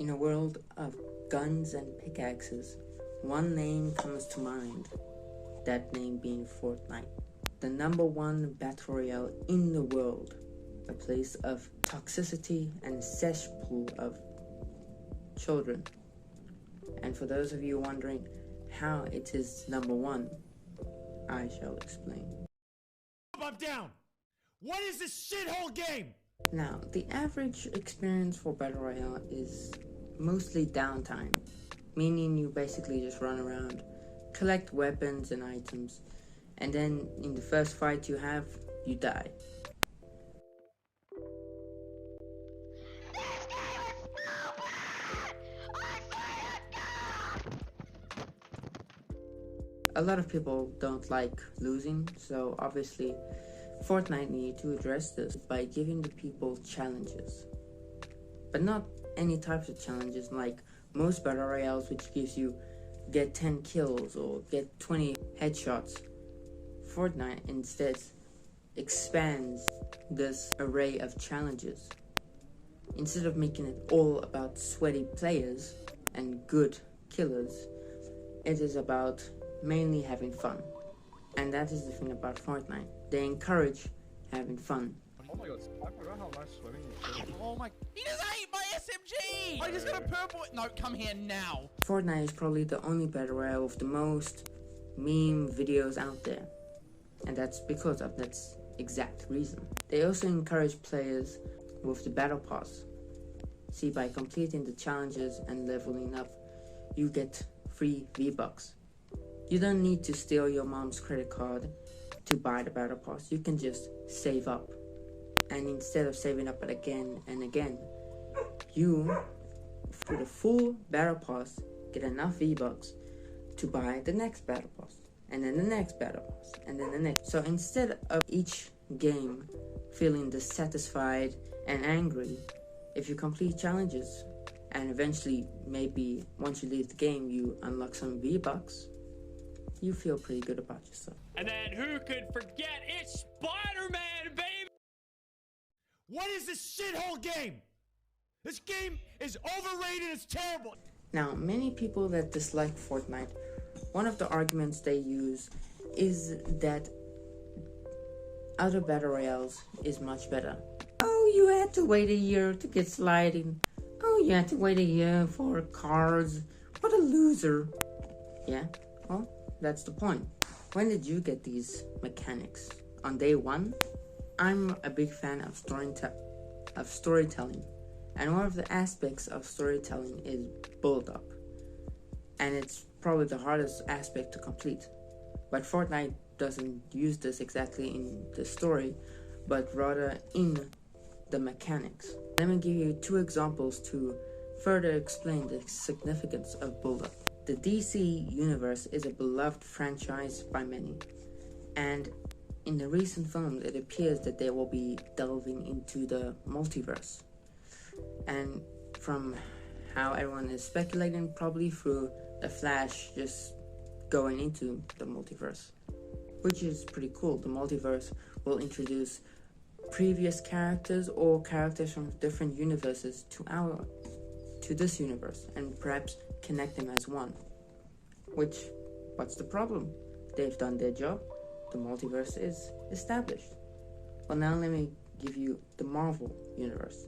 In a world of guns and pickaxes, one name comes to mind, that name being Fortnite. The #1 battle royale in the world, a place of toxicity and cesspool of children. And for those of you wondering how it is #1, I shall explain. I'm down! What is this shithole game? Now, the average experience for Battle Royale is mostly downtime, meaning you basically just run around, collect weapons and items, and then in the first fight you have, you die. A lot of people don't like losing, so obviously Fortnite needed to address this by giving the people challenges. But not any types of challenges like most battle royales, which gives you get 10 kills or get 20 headshots. Fortnite instead expands this array of challenges. Instead of making it all about sweaty players and good killers, it is about mainly having fun. And that is the thing about Fortnite. They encourage having fun. Oh my god, I forgot how much swimming is. Oh my... He just ate my SMG! I just got a purple... No, come here now. Fortnite is probably the only battle royale with the most meme videos out there. And that's because of that exact reason. They also encourage players with the battle pass. See, by completing the challenges and leveling up, you get free V-Bucks. You don't need to steal your mom's credit card to buy the battle pass. You can just save up. And instead of saving up again and again, you, for the full battle pass, get enough V-Bucks to buy the next battle pass. And then the next battle pass. And then the next. So instead of each game feeling dissatisfied and angry, if you complete challenges and eventually maybe once you leave the game you unlock some V-Bucks, you feel pretty good about yourself. And then who could forget it's Spider-Man, baby? What is this shithole game? This game is overrated, it's terrible. Now, many people that dislike Fortnite, one of the arguments they use is that other battle royales is much better. Oh, you had to wait a year to get sliding. Oh, you had to wait a year for cars. What a loser. Yeah, well, that's the point. When did you get these mechanics? On day one? I'm a big fan of storytelling. And one of the aspects of storytelling is build-up. And it's probably the hardest aspect to complete. But Fortnite doesn't use this exactly in the story, but rather in the mechanics. Let me give you 2 examples to further explain the significance of build-up. The DC universe is a beloved franchise by many, and in the recent films it appears that they will be delving into the multiverse. And from how everyone is speculating, probably through the Flash just going into the multiverse, which is pretty cool. The multiverse will introduce previous characters or characters from different universes to this universe and perhaps connect them as one. Which, what's the problem? They've done their job. The multiverse is established. Well, now let me give you the Marvel universe.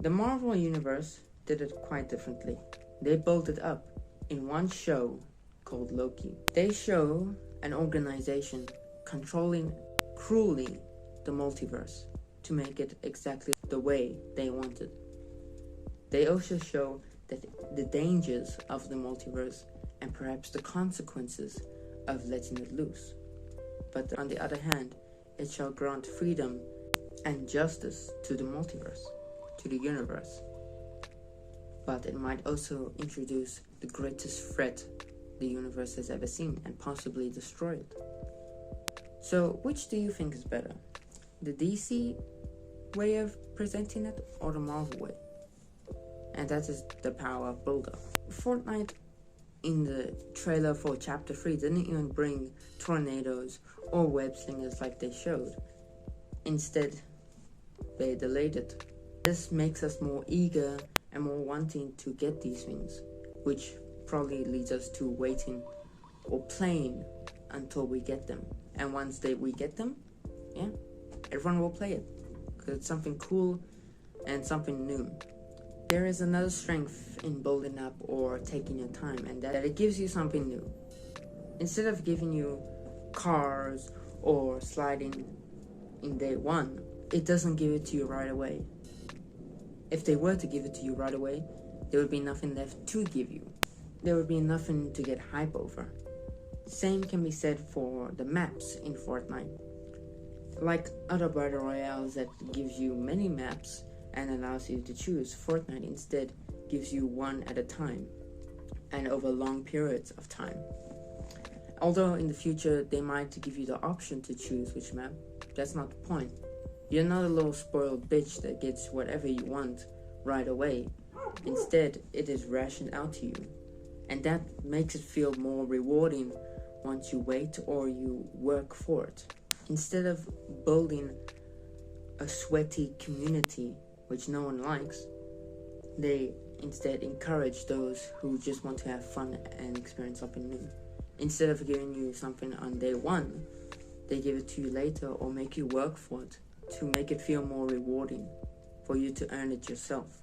The Marvel universe did it quite differently. They built it up in one show called Loki. They show an organization controlling cruelly the multiverse to make it exactly the way they wanted. They also show that the dangers of the multiverse and perhaps the consequences of letting it loose. But on the other hand, it shall grant freedom and justice to the multiverse, to the universe. But it might also introduce the greatest threat the universe has ever seen and possibly destroy it. So, which do you think is better? The DC way of presenting it or the Marvel way? And that is the power of build-up. Fortnite in the trailer for Chapter 3 didn't even bring tornadoes or web slingers like they showed. Instead, they delayed it. This makes us more eager and more wanting to get these things, which probably leads us to waiting or playing until we get them. And once we get them, yeah, everyone will play it because it's something cool and something new. There is another strength in building up or taking your time, and that it gives you something new. Instead of giving you cars or sliding in day one, it doesn't give it to you right away. If they were to give it to you right away, there would be nothing left to give you. There would be nothing to get hype over. Same can be said for the maps in Fortnite. Like other battle royales that gives you many maps and allows you to choose, Fortnite instead gives you one at a time and over long periods of time. Although in the future they might give you the option to choose which map, that's not the point. You're not a little spoiled bitch that gets whatever you want right away. Instead, it is rationed out to you, and that makes it feel more rewarding once you wait or you work for it. Instead of building a sweaty community which no one likes, they instead encourage those who just want to have fun and experience something new. Instead of giving you something on day one, they give it to you later or make you work for it to make it feel more rewarding for you to earn it yourself.